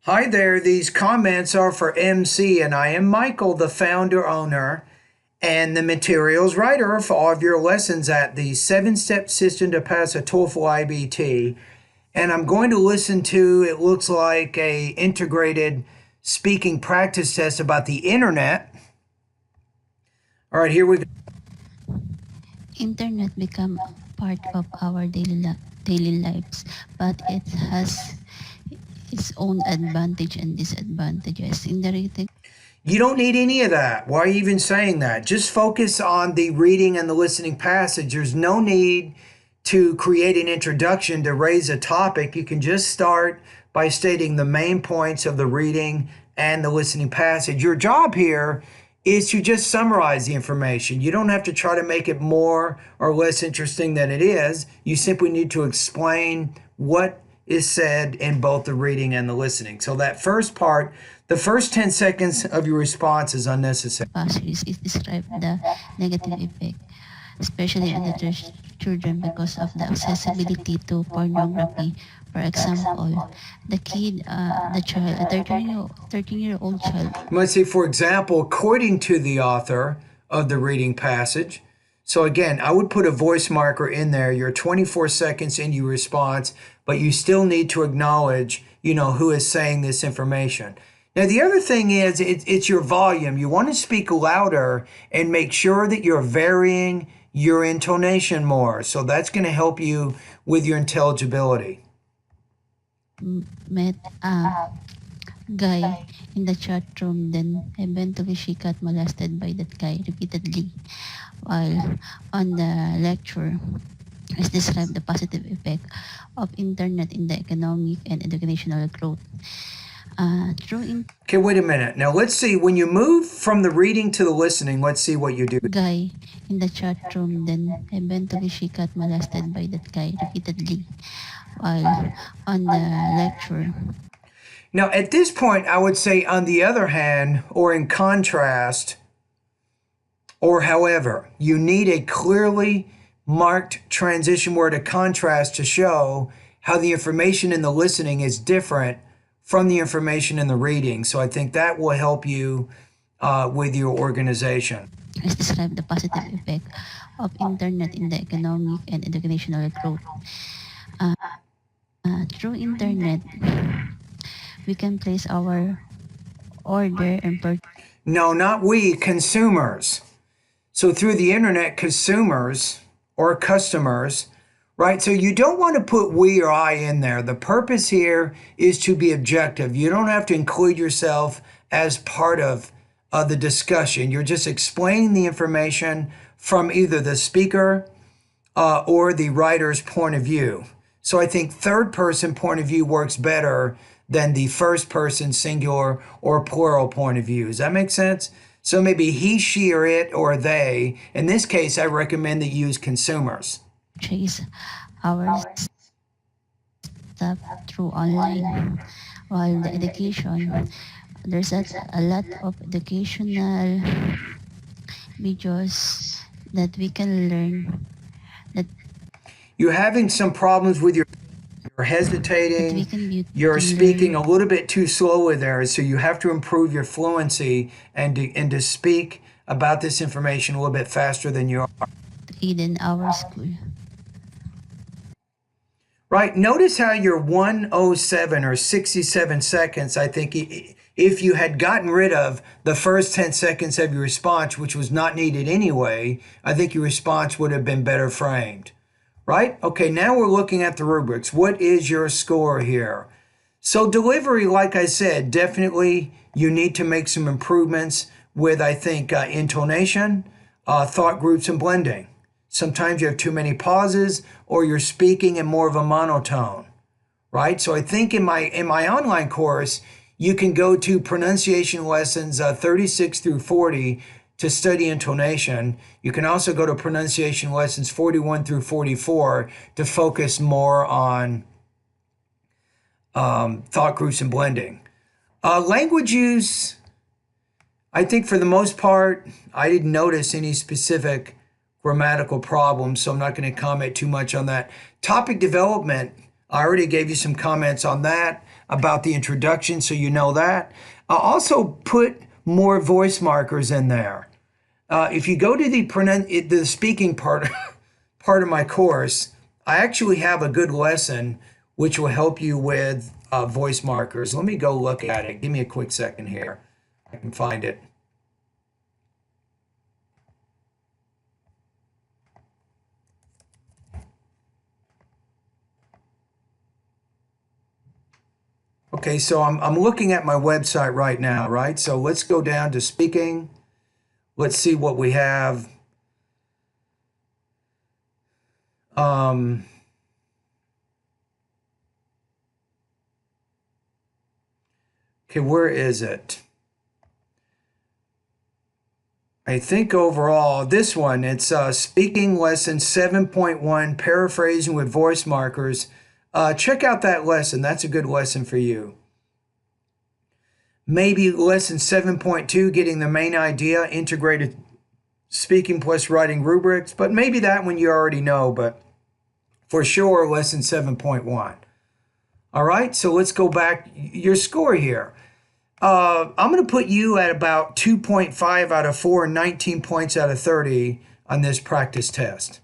Hi there, these comments are for MC, and I am Michael, the founder, owner, and the materials writer for all of your lessons at the 7-step system to pass a TOEFL IBT. And I'm going to listen to, it looks like, a integrated speaking practice test about the internet. All right, here we go. Internet become part of our daily lives, but it has its own advantage and disadvantages. In the written You don't need any of that. Why are you even saying that? Just focus on the reading and the listening passage. There's no need to create an introduction to raise a topic. You can just start by stating the main points of the reading and the listening passage. Your job here is to just summarize the information. You don't have to try to make it more or less interesting than it is. You simply need to explain what is said in both the reading and the listening. So that first part, the first 10 seconds of your response is unnecessary. passages is described the negative effect, especially on the children because of the accessibility to pornography. For example, the child, a 13-year-old child. Let's say, for example, according to the author of the reading passage. So again, I would put a voice marker in there. You're 24 seconds into your response, but you still need to acknowledge, who is saying this information. Now, the other thing is it's your volume. You want to speak louder and make sure that you're varying your intonation more. So that's going to help you with your intelligibility. Met a guy in the chat room, then eventually she got molested by that guy repeatedly. While on the lecture is described the positive effect of internet in the economic and educational growth. Okay, wait a minute. Now let's see. When you move from the reading to the listening, let's see what you do. Guy in the chat room, then eventually she got molested by that guy repeatedly. While on the lecture. Now, at this point, I would say, on the other hand, or in contrast, or however, you need a clearly marked transition word, a contrast, to show how the information in the listening is different from the information in the reading. So I think that will help you with your organization. Let's describe the positive effect of internet in the economic and educational growth. Through internet, we can place our order and purchase. No, not we, consumers. So through the internet, consumers or customers, right? So you don't want to put we or I in there. The purpose here is to be objective. You don't have to include yourself as part of the discussion. You're just explaining the information from either the speaker or the writer's point of view. So I think third person point of view works better than the first person singular or plural point of view. Does that make sense? So maybe he, she, or it, or they. In this case, I recommend that you use consumers. Chase our stuff through online. While the education, there's a lot of educational videos that we can learn. That You're having some problems with you're hesitating, you're speaking a little bit too slow with there, so you have to improve your fluency and to speak about this information a little bit faster than you are. In our school. Right, notice how you're 107 or 67 seconds. I think if you had gotten rid of the first 10 seconds of your response, which was not needed anyway, I think your response would have been better framed. Right? Okay, now we're looking at the rubrics. What is your score here? So delivery, like I said, definitely you need to make some improvements with, I think, intonation, thought groups, and blending. Sometimes you have too many pauses or you're speaking in more of a monotone, right? So I think in my online course, you can go to pronunciation lessons 36 through 40 to study intonation. You can also go to pronunciation lessons 41 through 44 to focus more on thought groups and blending. Language use, I think for the most part, I didn't notice any specific grammatical problems, so I'm not going to comment too much on that. Topic development, I already gave you some comments on that. about the introduction, so you know that. I'll also put more voice markers in there. If you go to the speaking part of my course, I actually have a good lesson which will help you with voice markers. Let me go look at it. Give me a quick second here. I can find it. Okay, so I'm looking at my website right now, right? So let's go down to speaking. Let's see what we have. Okay, where is it? I think overall, this one, it's speaking lesson 7.1, paraphrasing with voice markers. Check out that lesson. That's a good lesson for you. Maybe lesson 7.2, getting the main idea, integrated speaking plus writing rubrics. But maybe that one you already know, but for sure, lesson 7.1. All right, so let's go back. Your score here. I'm going to put you at about 2.5 out of 4 and 19 points out of 30 on this practice test.